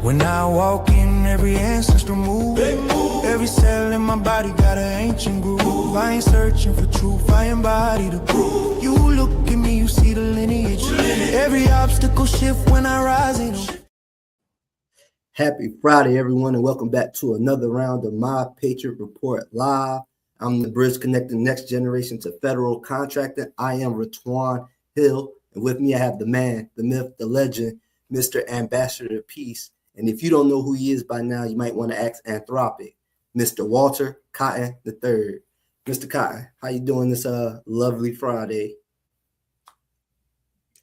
When I walk in, every ancestor move. Every cell in my body got an ancient groove. I ain't searching for truth, I embody the proof. You look at me, you see the lineage. Every obstacle shift when I rise in them. Happy Friday, everyone, and welcome back to another round of My Patriot Report Live. I'm the bridge connecting next generation to federal contracting. I am Ratwan Hill, and with me I have the man, the myth, the legend, Mr. Ambassador of Peace. And if you don't know who he is by now, you might want to ask Anthropic, Mr. Walter Cotton III. Mr. Cotton, how you doing this lovely Friday?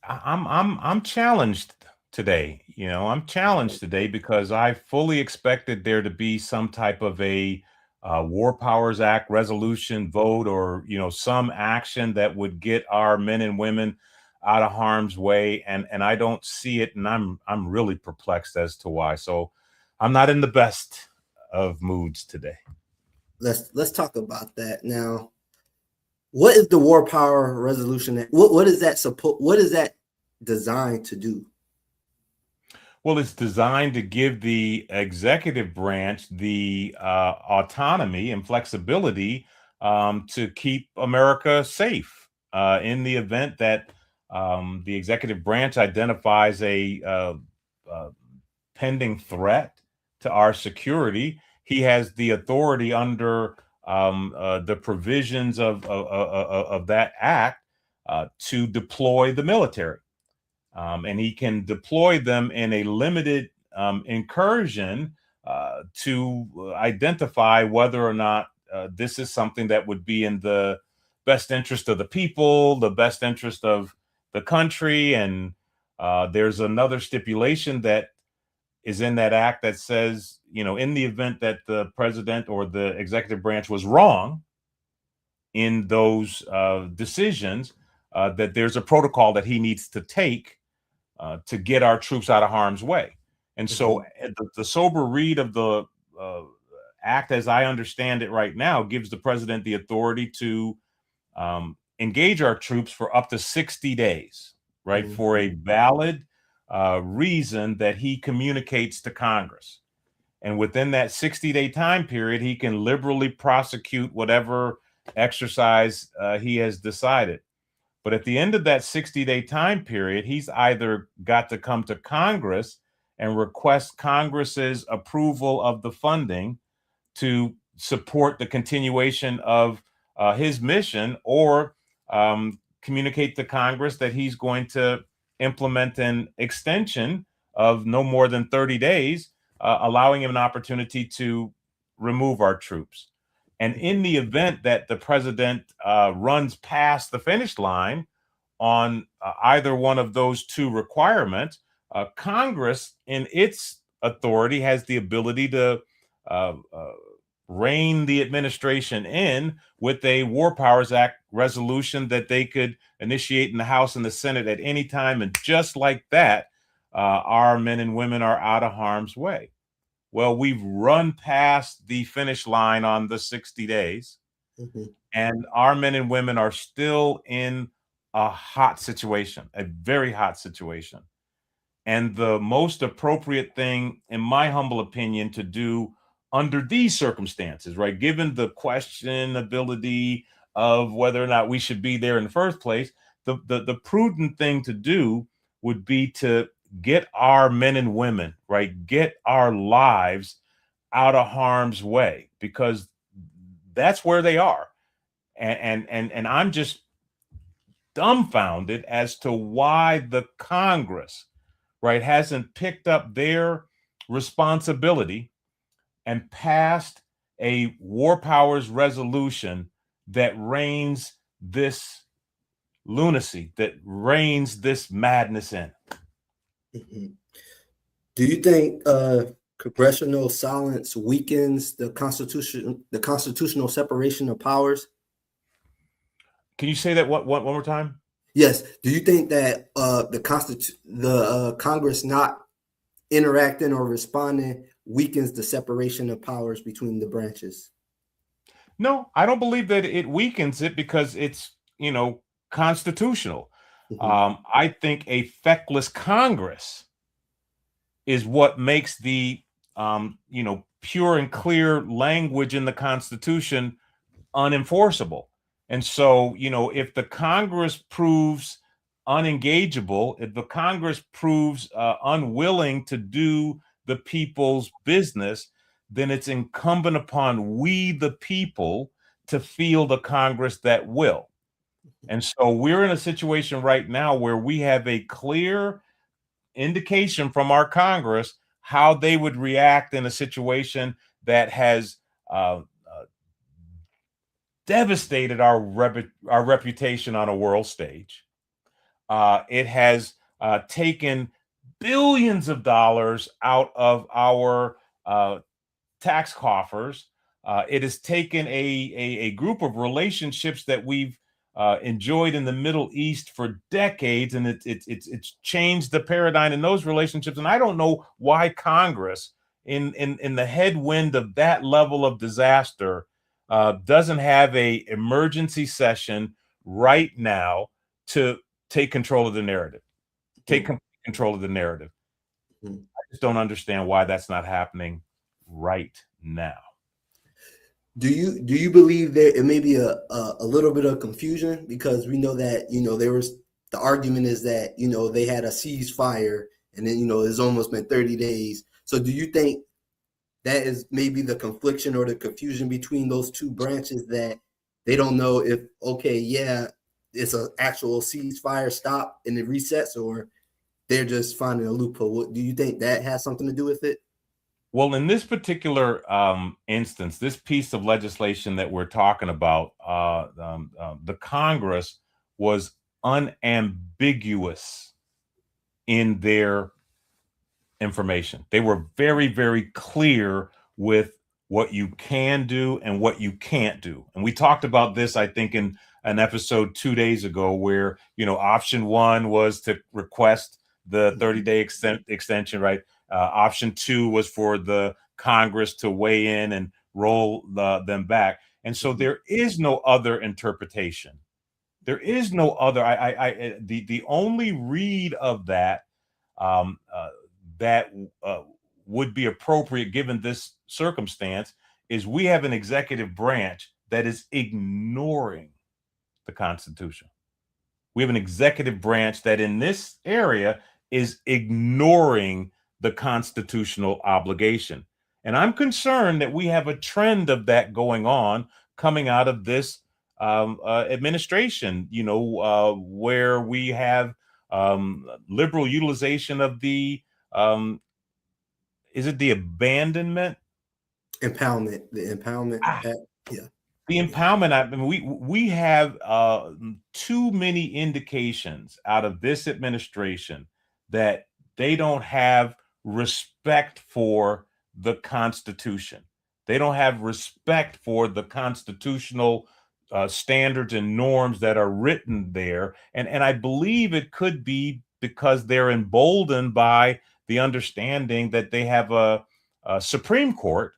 I'm challenged today. I'm challenged today because I fully expected there to be some type of a War Powers Act resolution vote or some action that would get our men and women out of harm's way, and I don't see it, and I'm really perplexed as to why. So I'm not in the best of moods today. Let's talk about that now. What is the War Power Resolution? What is that designed to do? Well, it's designed to give the executive branch the autonomy and flexibility to keep America safe in the event that the executive branch identifies a pending threat to our security. He has the authority under the provisions of that act to deploy the military. And he can deploy them in a limited incursion to identify whether or not this is something that would be in the best interest of the people, the best interest of the country. And there's another stipulation that is in that act that says, in the event that the president or the executive branch was wrong in those decisions, that there's a protocol that he needs to take to get our troops out of harm's way. And so the sober read of the act, as I understand it right now, gives the president the authority to engage our troops for up to 60 days, right, for a valid reason that he communicates to Congress. And within that 60-day time period, he can liberally prosecute whatever exercise he has decided. But at the end of that 60-day time period, he's either got to come to Congress and request Congress's approval of the funding to support the continuation of his mission, or communicate to Congress that he's going to implement an extension of no more than 30 days, allowing him an opportunity to remove our troops. And in the event that the president runs past the finish line on either one of those two requirements, Congress, in its authority, has the ability to rein the administration in with a War Powers Act resolution that they could initiate in the House and the Senate at any time. And just like that, our men and women are out of harm's way. Well, we've run past the finish line on the 60 days, and our men and women are still in a hot situation, a very hot situation. And the most appropriate thing, in my humble opinion, to do under these circumstances, right, given the questionability of whether or not we should be there in the first place, the prudent thing to do would be to get our men and women, right, get our lives out of harm's way, because that's where they are. And I'm just dumbfounded as to why the Congress, right, hasn't picked up their responsibility and passed a War Powers resolution that reins this lunacy, that reins this madness in. Do you think congressional silence weakens the constitutional separation of powers? Can you say that one more time? Yes. Do you think that the Congress not interacting or responding weakens the separation of powers between the branches? No, I don't believe that it weakens it, because it's, constitutional. I think a feckless Congress is what makes the pure and clear language in the Constitution unenforceable. And so, if the Congress proves unengageable, if the Congress proves unwilling to do the people's business, then it's incumbent upon we, the people, to field a Congress that will. And so we're in a situation right now where we have a clear indication from our Congress how they would react in a situation that has devastated our reputation on a world stage. It has taken billions of dollars out of our tax coffers. It has taken a group of relationships that we've enjoyed in the Middle East for decades, and it's changed the paradigm in those relationships. And I don't know why Congress, in the headwind of that level of disaster, doesn't have a emergency session right now to take control of the narrative. Take control of the narrative. I just don't understand why that's not happening right now. Do you believe there may be a little bit of confusion, because we know that there was the argument is that they had a ceasefire, and then it's almost been 30 days. So do you think that is maybe the confliction or the confusion between those two branches, that they don't know if it's an actual ceasefire stop and it resets, or they're just finding a loophole? Do you think that has something to do with it? Well, in this particular instance, this piece of legislation that we're talking about, the Congress was unambiguous in their information. They were very, very clear with what you can do and what you can't do. And we talked about this, I think, in an episode 2 days ago, where, option one was to request the 30-day extension, right? Option two was for the Congress to weigh in and roll them back. And so there is no other interpretation. There is no other. The only read of that that would be appropriate given this circumstance is we have an executive branch that is ignoring the Constitution. We have an executive branch that in this area is ignoring the constitutional obligation. And I'm concerned that we have a trend of that going on coming out of this administration, where we have liberal utilization of the, is it the abandonment? Impoundment, the impoundment. Yeah. The impoundment. I mean, we have too many indications out of this administration that they don't have respect for the Constitution. They don't have respect for the constitutional standards and norms that are written there. And I believe it could be because they're emboldened by the understanding that they have a Supreme Court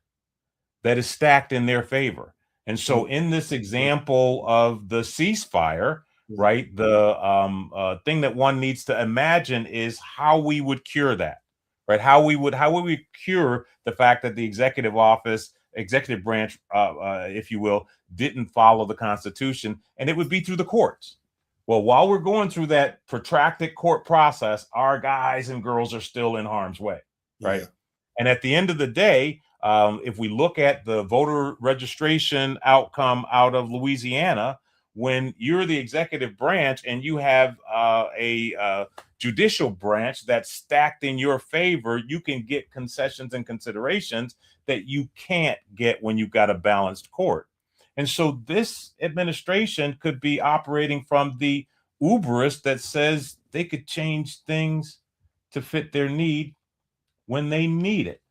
that is stacked in their favor. And so in this example of the ceasefire, right, the thing that one needs to imagine is how we would cure that, right? How would we cure the fact that the executive branch, if you will, didn't follow the Constitution, and it would be through the courts. Well, while we're going through that protracted court process, our guys and girls are still in harm's way, right? Yeah. And at the end of the day, if we look at the voter registration outcome out of Louisiana, when you're the executive branch and you have a judicial branch that's stacked in your favor, you can get concessions and considerations that you can't get when you've got a balanced court. And so this administration could be operating from the hubris that says they could change things to fit their need when they need it.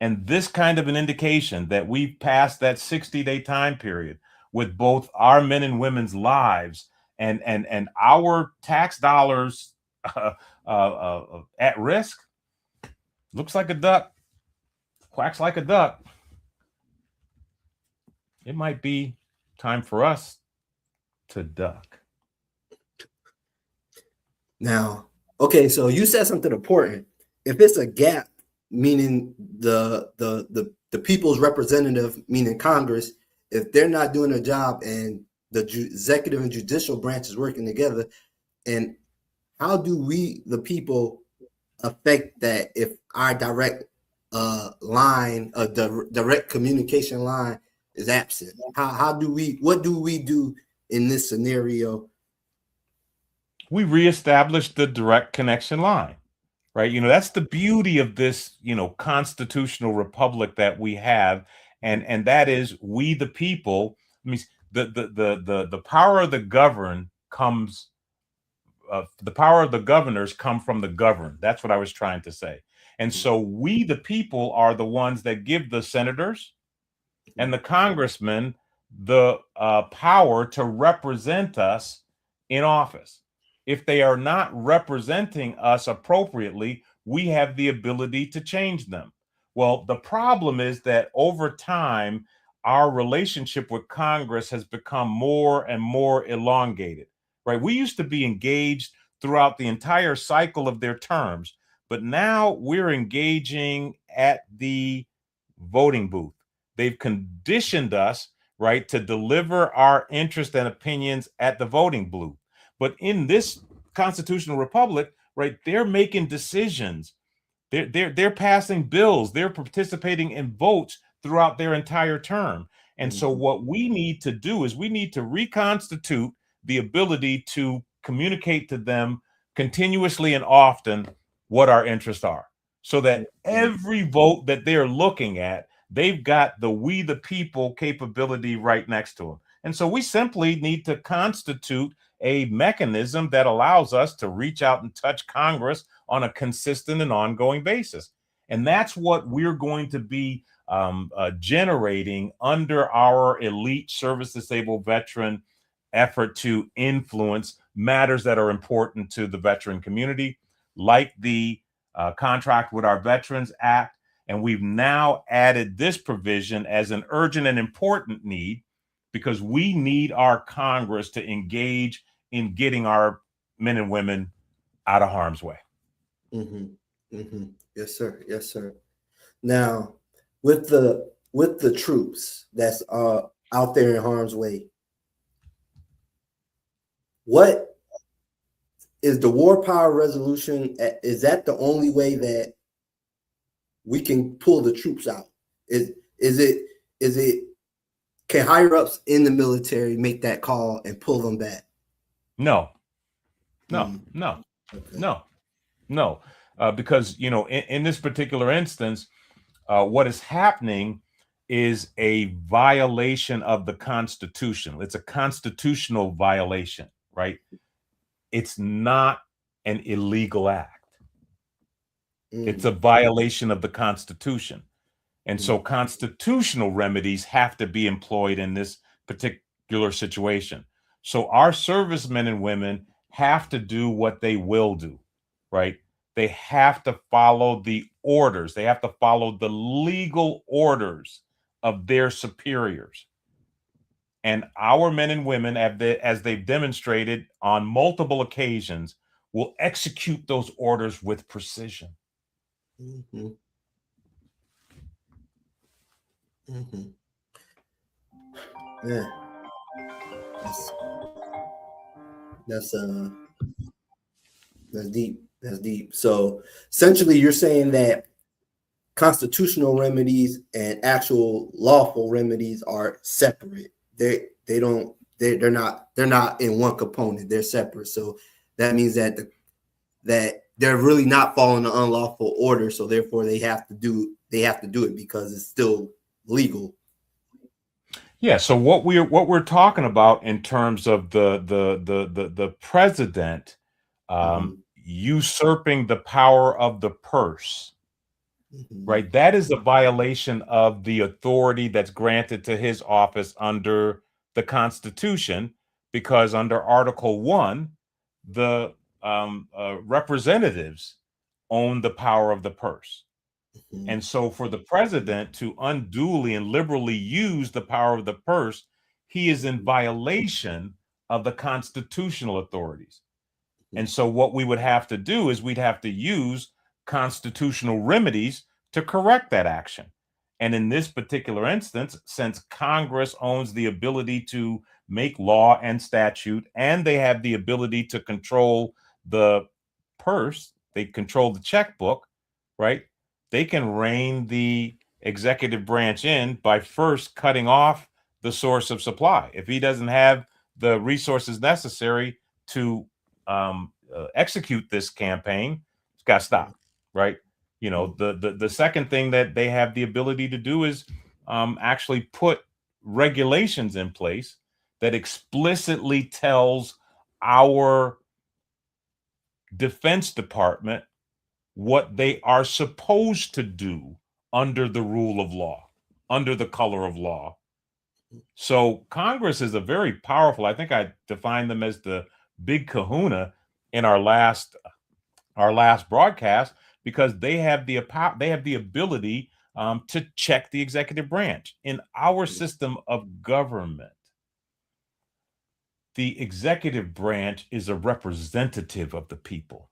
And this kind of an indication that we've passed that 60-day time period with both our men and women's lives and our tax dollars at risk, looks like a duck, quacks like a duck. It might be time for us to duck. Now, okay, so you said something important. If it's a gap meaning the people's representative, meaning Congress, if they're not doing their job and the executive and judicial branches working together, and how do we, the people, affect that if our direct line, direct communication line is absent? What do we do in this scenario? We reestablish the direct connection line, right? You know, that's the beauty of this, you know, constitutional republic that we have. And that is, we the people. I mean, the power of the governed comes, the power of the governors come from the governed. That's what I was trying to say. And so we the people are the ones that give the senators and the congressmen the power to represent us in office. If they are not representing us appropriately, we have the ability to change them. Well, the problem is that over time, our relationship with Congress has become more and more elongated, right? We used to be engaged throughout the entire cycle of their terms, but now we're engaging at the voting booth. They've conditioned us, right, to deliver our interests and opinions at the voting booth. But in this constitutional republic, right, they're making decisions. They're passing bills. They're participating in votes throughout their entire term. And so what we need to do is we need to reconstitute the ability to communicate to them continuously and often what our interests are, so that every vote that they're looking at, they've got the we the people capability right next to them. And so we simply need to constitute a mechanism that allows us to reach out and touch Congress on a consistent and ongoing basis. And that's what we're going to be generating under our elite service disabled veteran effort to influence matters that are important to the veteran community, like the Contract with Our Veterans Act. And we've now added this provision as an urgent and important need, because we need our Congress to engage in getting our men and women out of harm's way. Yes, sir. Yes, sir. Now, with the troops that's out there in harm's way, what is the war power resolution? Is that the only way that we can pull the troops out? Is it can higher ups in the military make that call and pull them back? No. Because, you know, in this particular instance, what is happening is a violation of the Constitution. It's a constitutional violation, right? It's not an illegal act. It's a violation of the Constitution. And so constitutional remedies have to be employed in this particular situation. So our servicemen and women have to do what they will do, right? They have to follow the orders. They have to follow the legal orders of their superiors. And our men and women, as they've demonstrated on multiple occasions, will execute those orders with precision. Yeah. That's deep. That's deep. So essentially you're saying that constitutional remedies and actual lawful remedies are separate. They're not in one component. They're separate. So that means that they're really not following the unlawful order. So therefore they have to do it because it's still legal. Yeah. So what we're talking about in terms of the president usurping the power of the purse, right? That is a violation of the authority that's granted to his office under the Constitution, because under Article 1, the representatives own the power of the purse. And so for the president to unduly and liberally use the power of the purse, he is in violation of the constitutional authorities. And so what we would have to do is we'd have to use constitutional remedies to correct that action. And in this particular instance, since Congress owns the ability to make law and statute, and they have the ability to control the purse, they control the checkbook, right? They can rein the executive branch in by first cutting off the source of supply. If he doesn't have the resources necessary to execute this campaign, it's got to stop, right? You know, the second thing that they have the ability to do is actually put regulations in place that explicitly tells our Defense Department what they are supposed to do under the rule of law, under the color of law. So Congress is a very powerful, I think I defined them as the big kahuna in our last broadcast, because they have the ability to check the executive branch. In our system of government, the executive branch is a representative of the people.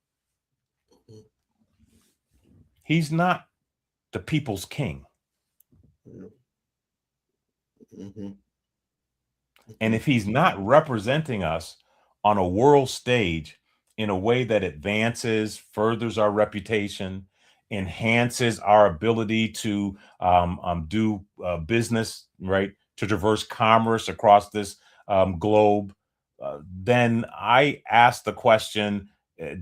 He's not the people's king. And if he's not representing us on a world stage in a way that advances, furthers our reputation, enhances our ability to do business, right, to traverse commerce across this globe, then I ask the question,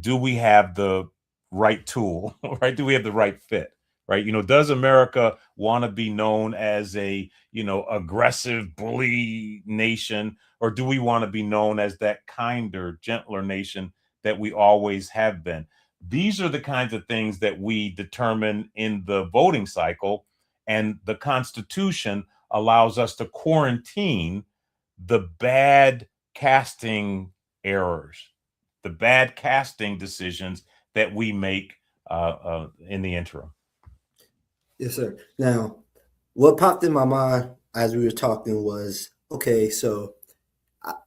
do we have the right tool, right? Do we have the right fit, right? You know, does America want to be known as a, you know, aggressive bully nation, or do we want to be known as that kinder, gentler nation that we always have been? These are the kinds of things that we determine in the voting cycle, and the Constitution allows us to quarantine the bad casting errors, the bad casting decisions that we make in the interim. Yes, sir. Now, what popped in my mind as we were talking was, okay, so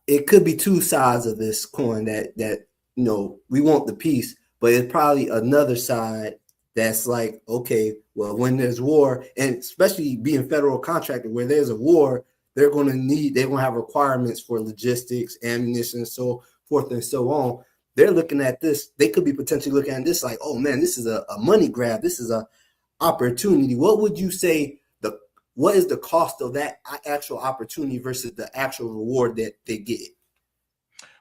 it could be two sides of this coin that you know, we want the peace, but it's probably another side that's like, okay, well, when there's war, and especially being federal contractor, where there's a war, they're going to have requirements for logistics, ammunition, so forth and so on. They're looking at this. They could be potentially looking at this like, oh man, this is a money grab. This is a opportunity. What would you say what is the cost of that actual opportunity versus the actual reward that they get?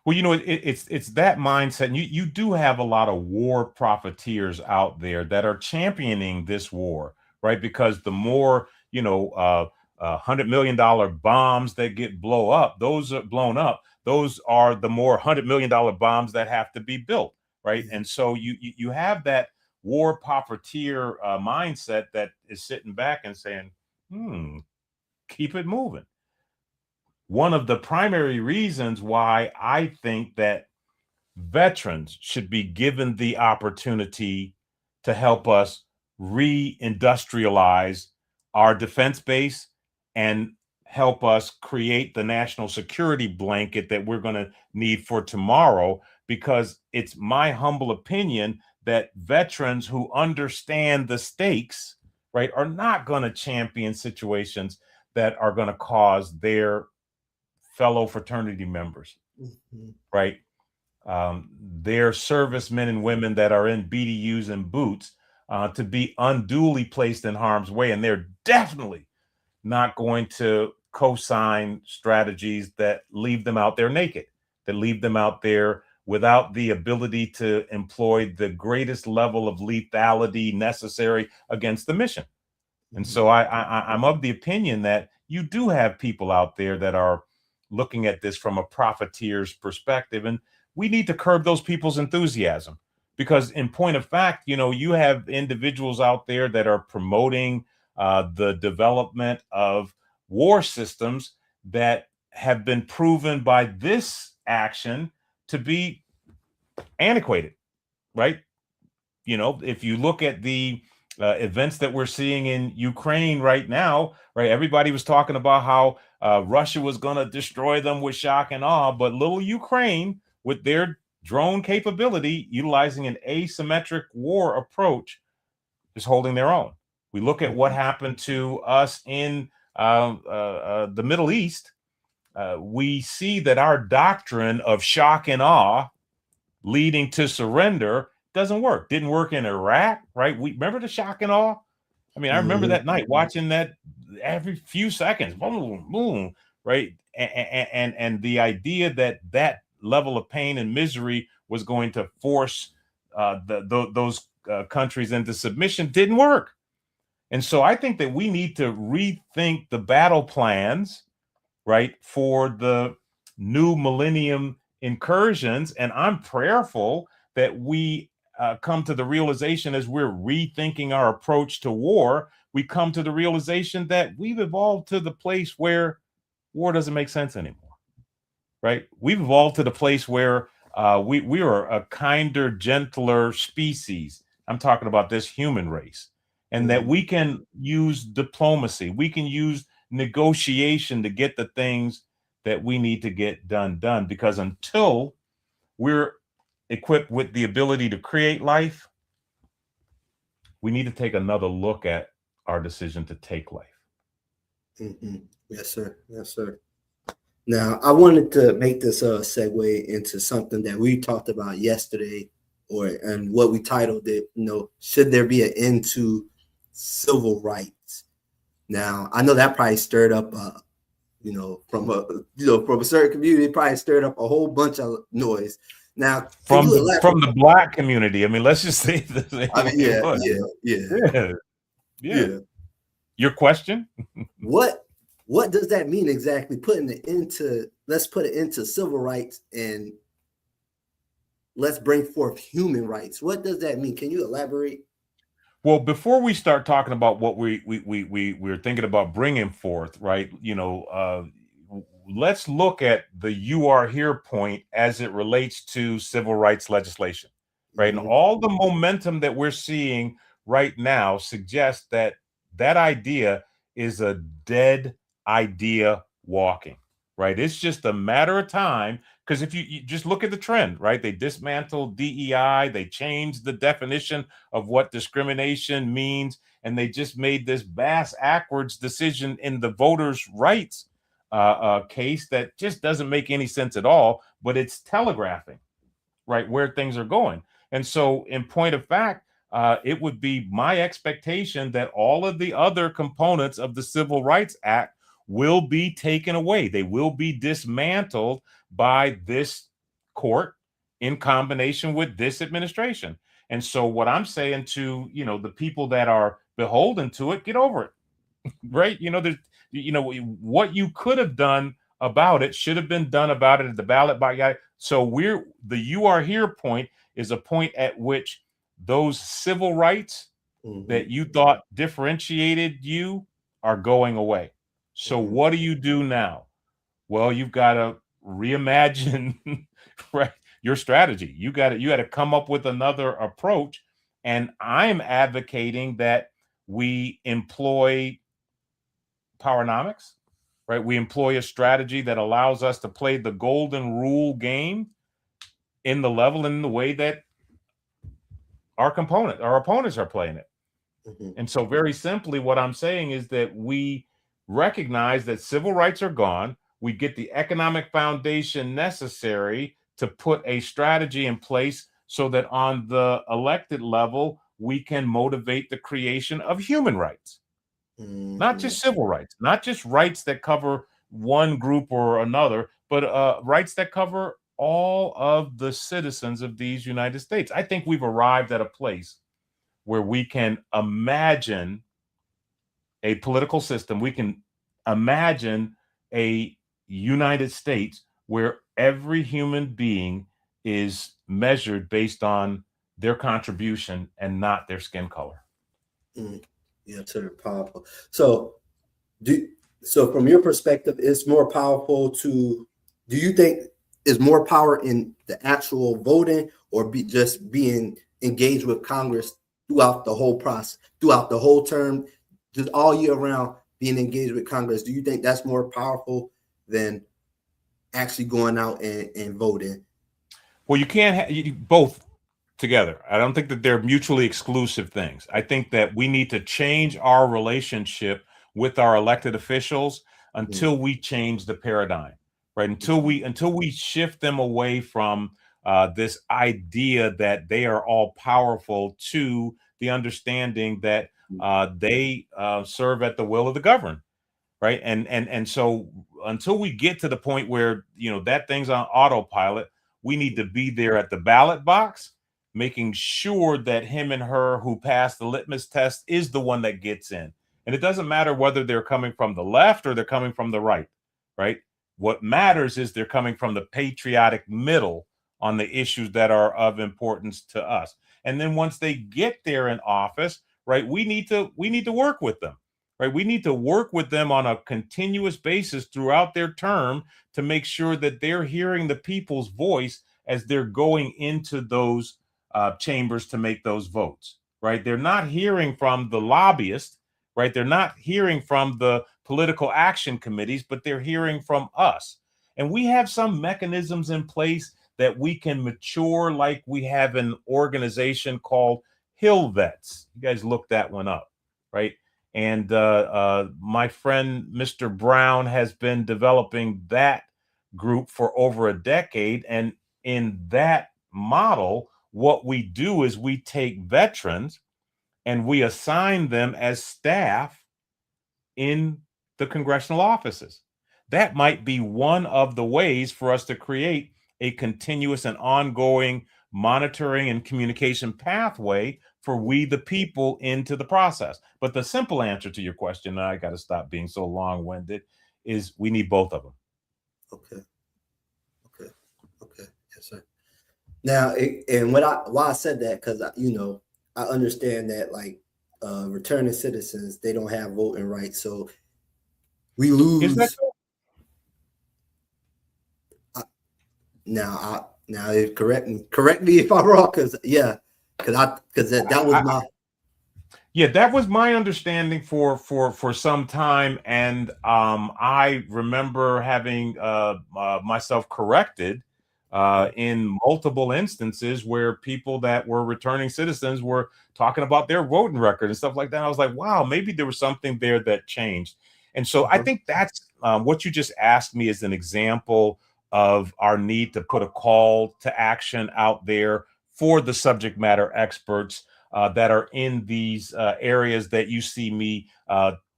Well, you know, it's that mindset. And you do have a lot of war profiteers out there that are championing this war, right? Because the more, you know, $100 million bombs that get blown up, those are the more $100 million bombs that have to be built, right? And so you have that war profiteer mindset that is sitting back and saying, keep it moving. One of the primary reasons why I think that veterans should be given the opportunity to help us re-industrialize our defense base and help us create the national security blanket that we're going to need for tomorrow, because it's my humble opinion that veterans who understand the stakes, right, are not going to champion situations that are going to cause their fellow fraternity members, right, their servicemen and women that are in BDUs and boots to be unduly placed in harm's way. And they're definitely not going to co-sign strategies that leave them out there naked, that leave them out there without the ability to employ the greatest level of lethality necessary against the mission. And so I'm of the opinion that you do have people out there that are looking at this from a profiteer's perspective, and we need to curb those people's enthusiasm, because in point of fact, you know, you have individuals out there that are promoting the development of war systems that have been proven by this action to be antiquated, right? You know, if you look at the events that we're seeing in Ukraine right now, right? Everybody was talking about how Russia was going to destroy them with shock and awe, but little Ukraine, with their drone capability, utilizing an asymmetric war approach, is holding their own. We look at what happened to us in the Middle East. We see that our doctrine of shock and awe leading to surrender doesn't work. Didn't work in Iraq, right? We remember the shock and awe. I mean, I remember that night watching that every few seconds, boom, boom, right? And the idea that that level of pain and misery was going to force those countries into submission didn't work. And so I think that we need to rethink the battle plans, right, for the new millennium incursions. And I'm prayerful that we come to the realization, as we're rethinking our approach to war, we come to the realization that we've evolved to the place where war doesn't make sense anymore, right? We've evolved to the place where we are a kinder, gentler species. I'm talking about this human race, and that we can use diplomacy, we can use negotiation to get the things that we need to get done. Because until we're equipped with the ability to create life, we need to take another look at our decision to take life. Yes, sir. Yes, sir. Now, I wanted to make this segue into something that we talked about yesterday, and what we titled it, should there be an end to civil rights? Now, I know that probably stirred up, from a certain community, it probably stirred up a whole bunch of noise. Now, from the Black community, I mean, let's just say this. I mean, yeah. Your question? What does that mean exactly? Let's put it into civil rights, and let's bring forth human rights. What does that mean? Can you elaborate? Well, before we start talking about what we're thinking about bringing forth, right? Let's look at the "you are here" point as it relates to civil rights legislation, right? And all the momentum that we're seeing right now suggests that that idea is a dead idea walking, right? It's just a matter of time. Because if you just look at the trend, right? They dismantled DEI, they changed the definition of what discrimination means, and they just made this backwards decision in the voters' rights case that just doesn't make any sense at all, but it's telegraphing, right, where things are going. And so, in point of fact, it would be my expectation that all of the other components of the Civil Rights Act will be taken away. They will be dismantled by this court in combination with this administration. And so what I'm saying to, the people that are beholden to it, get over it, right? What you could have done about it should have been done about it at the ballot by guy. So the "you are here" point is a point at which those civil rights that you thought differentiated you are going away. So what do you do now? Well, you've got to reimagine right, your strategy. You got to come up with another approach. And I'm advocating that we employ powernomics, right? We employ a strategy that allows us to play the golden rule game in the level and in the way that our opponents are playing it. And so very simply, what I'm saying is that we recognize that civil rights are gone. We get the economic foundation necessary to put a strategy in place so that on the elected level, we can motivate the creation of human rights, not just civil rights, not just rights that cover one group or another, but rights that cover all of the citizens of these United States. I think we've arrived at a place where we can imagine a political system. We can imagine a United States where every human being is measured based on their contribution and not their skin color. Yeah, sir, powerful. So from your perspective, it's more powerful do you think is more power in the actual voting, or just being engaged with Congress throughout the whole process, throughout the whole term, just all year round, being engaged with Congress? Do you think that's more powerful than actually going out and voting? Well, you can't have both together. I don't think that they're mutually exclusive things. I think that we need to change our relationship with our elected officials until we change the paradigm, right? Until we shift them away from this idea that they are all powerful to the understanding that they serve at the will of the governed, right? And so until we get to the point where that thing's on autopilot, we need to be there at the ballot box, making sure that him and her who passed the litmus test is the one that gets in. And it doesn't matter whether they're coming from the left or they're coming from the right, right? What matters is they're coming from the patriotic middle on the issues that are of importance to us. And then once they get there in office, right, we need to work with them. Right, we need to work with them on a continuous basis throughout their term to make sure that they're hearing the people's voice as they're going into those chambers to make those votes. Right, they're not hearing from the lobbyists. Right, they're not hearing from the political action committees, but they're hearing from us. And we have some mechanisms in place that we can mature, like we have an organization called Hill Vets. You guys look that one up, right? And my friend, Mr. Brown, has been developing that group for over a decade. And in that model, what we do is we take veterans and we assign them as staff in the congressional offices. That might be one of the ways for us to create a continuous and ongoing monitoring and communication pathway for we the people into the process. But the simple answer to your question, and I got to stop being so long-winded, is we need both of them. Okay. Yes, sir. Now, why I said that, because I understand that like returning citizens, they don't have voting rights, so we lose. Is that so? Now, correct me if I'm wrong, because that was my. Yeah, that was my understanding for some time, and I remember having myself corrected in multiple instances where people that were returning citizens were talking about their voting record and stuff like that. I was like, wow, maybe there was something there that changed. And so I think that's what you just asked me is an example of our need to put a call to action out there for the subject matter experts that are in these areas that you see me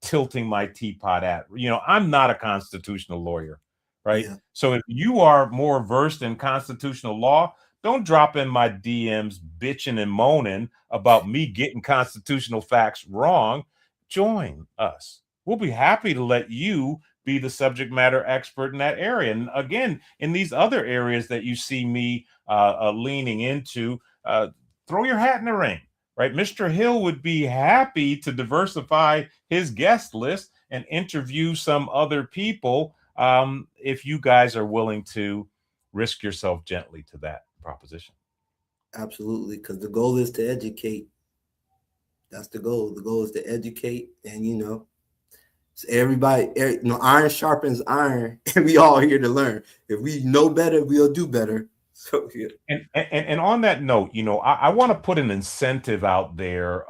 tilting my teapot at. I'm not a constitutional lawyer, right? Yeah. So if you are more versed in constitutional law, don't drop in my DMs bitching and moaning about me getting constitutional facts wrong. Join us. We'll be happy to let you be the subject matter expert in that area. And again, in these other areas that you see me leaning into, throw your hat in the ring. Right, Mr. Hill would be happy to diversify his guest list and interview some other people if you guys are willing to risk yourself gently to that proposition. Absolutely, because the goal is to educate. That's the goal. The goal is to educate, and so everybody, iron sharpens iron, and we all here to learn. If we know better, we'll do better. So, yeah. And on that note, I want to put an incentive out there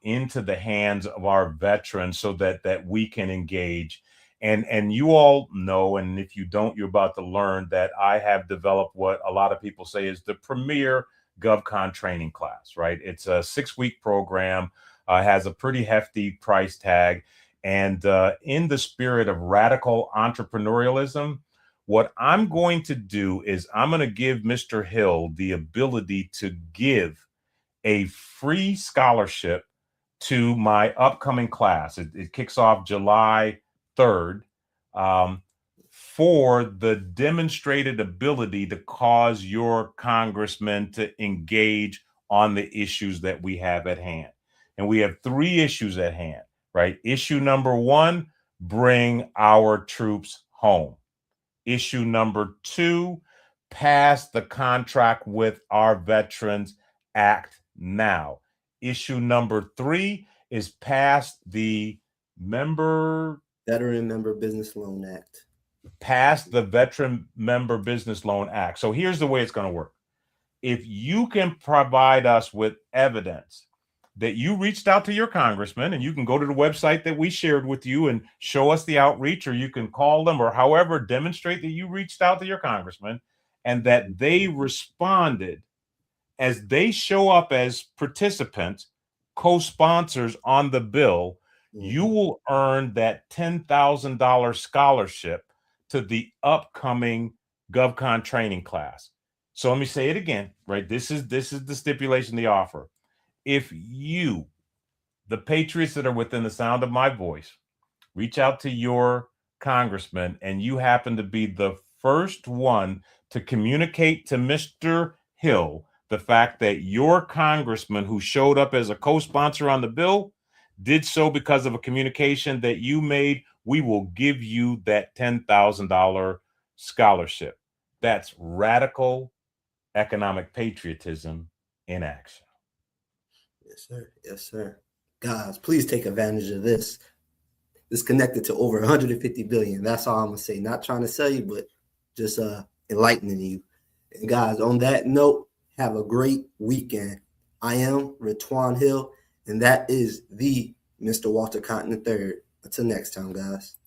into the hands of our veterans so that we can engage. And you all know, and if you don't, you're about to learn that I have developed what a lot of people say is the premier GovCon training class, right? It's a 6-week program, has a pretty hefty price tag. And in the spirit of radical entrepreneurialism, what I'm going to do is I'm going to give Mr. Hill the ability to give a free scholarship to my upcoming class. It kicks off July 3rd for the demonstrated ability to cause your congressman to engage on the issues that we have at hand. And we have 3 issues at hand, right? Issue number 1, bring our troops home. Issue number 2, pass the Contract with Our Veterans Act now. Issue number 3 is pass the Veteran Member Business Loan Act. Pass the Veteran Member Business Loan Act. So here's the way it's going to work. if you can provide us with evidence that you reached out to your congressman, and you can go to the website that we shared with you and show us the outreach, or you can call them, or however, demonstrate that you reached out to your congressman and that they responded as they show up as participants, co-sponsors on the bill, you will earn that $10,000 scholarship to the upcoming GovCon training class. So let me say it again, right? This is the stipulation, the offer. If you, the patriots that are within the sound of my voice, reach out to your congressman and you happen to be the first one to communicate to Mr. Hill the fact that your congressman who showed up as a co-sponsor on the bill did so because of a communication that you made, we will give you that $10,000 scholarship. That's radical economic patriotism in action. Yes, sir. Yes, sir. Guys, please take advantage of this. It's connected to over 150 billion. That's all I'm gonna say. Not trying to sell you, but just enlightening you. And guys, on that note, have a great weekend. I am Retwan Hill, and that is the Mr. Walter Cotton III. Until next time, guys.